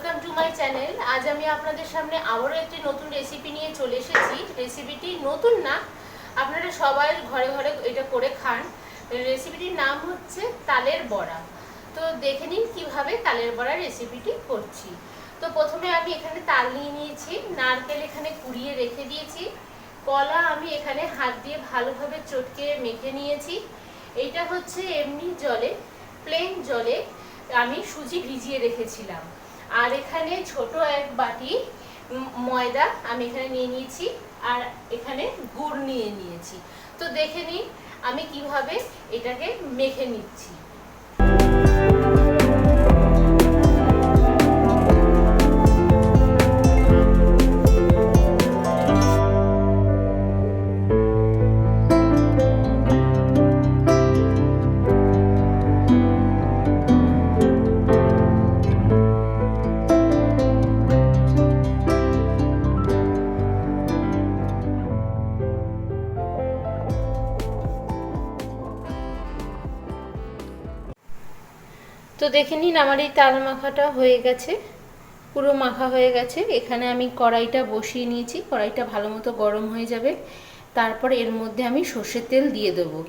Welcome to my channel. আজ আমি আপনাদের সামনে আবারও একটি নতুন রেসিপি নিয়ে চলে এসেছি। রেসিপিটি নতুন না, আপনারা সবাই ঘরে ঘরে এটা করে খান। রেসিপিটির নাম হচ্ছে তালের বড়া। তো দেখে নিন কীভাবে তালের বড়া রেসিপিটি করছি। তো প্রথমে আমি এখানে তাল নিয়ে নিয়েছি, নারকেল এখানে কুড়িয়ে রেখে দিয়েছি, কলা আমি এখানে হাত দিয়ে ভালোভাবে চটকে মেখে নিয়েছি। এইটা হচ্ছে এমনি জলে, প্লেন জলে আমি সুজি ভিজিয়ে রেখেছিলাম। আর এখানে ছোট এক বাটি ময়দা আমি এখানে নিয়ে নিয়েছি, আর এখানে গুড় নিয়ে নিয়েছি। তো দেখে নিন আমি কিভাবে এটাকে মেখে নিচ্ছি। তো দেখে নিন আমার এই তাল মাখাটা হয়ে গেছে, পুরো মাখা হয়ে গেছে। এখানে আমি কড়াইটা বসিয়ে নিয়েছি, কড়াইটা ভালো মতো গরম হয়ে যাবে। তারপর এর মধ্যে আমি সর্ষের তেল দিয়ে দেবো।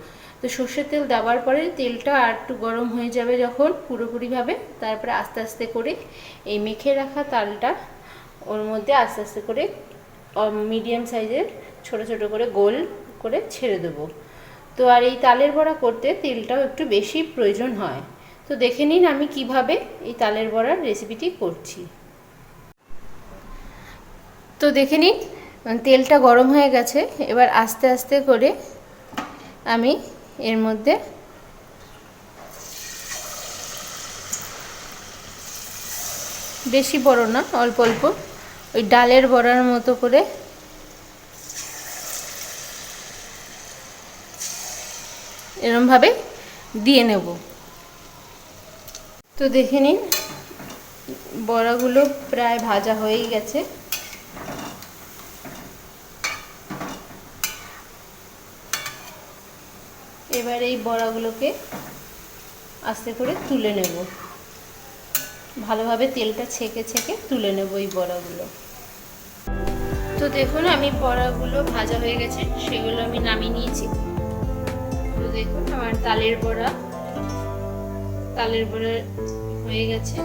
তো সর্ষের তেল দেওয়ার পরে তেলটা আর একটু গরম হয়ে যাবে যখন পুরোপুরিভাবে, তারপরে আস্তে আস্তে করে এই মেখে রাখা তালটা ওর মধ্যে আস্তে আস্তে করে মিডিয়াম সাইজের ছোট ছোট করে গোল করে ছেড়ে দেবো। তো আর এই তালের বড়া করতে তেলটাও একটু বেশি প্রয়োজন হয়। তো দেখে নিন আমি কিভাবে এই তালের বড়ার রেসিপিটি করছি। তো দেখে নিন তেলটা গরম হয়ে গেছে। এবার আস্তে আস্তে করে আমি এর মধ্যে বেশি বড় না, অল্প অল্প ওই ডালের বড়ার মতো করে এরমভাবে দিয়ে নেব। তো দেখে নিন বড়াগুলো প্রায় ভাজা হয়েই গেছে। এবার এই বড়াগুলোকে আস্তে করে তুলে নেব, ভালোভাবে তেলটা ছেঁকে ছেঁকে তুলে নেব এই বড়াগুলো। তো দেখুন আমি বড়াগুলো ভাজা হয়ে গেছে, সেগুলো আমি নামিয়ে নিয়েছি। তো দেখুন আমার তালের বড়া হয়ে গেছে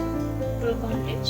পুরো কমপ্লিট।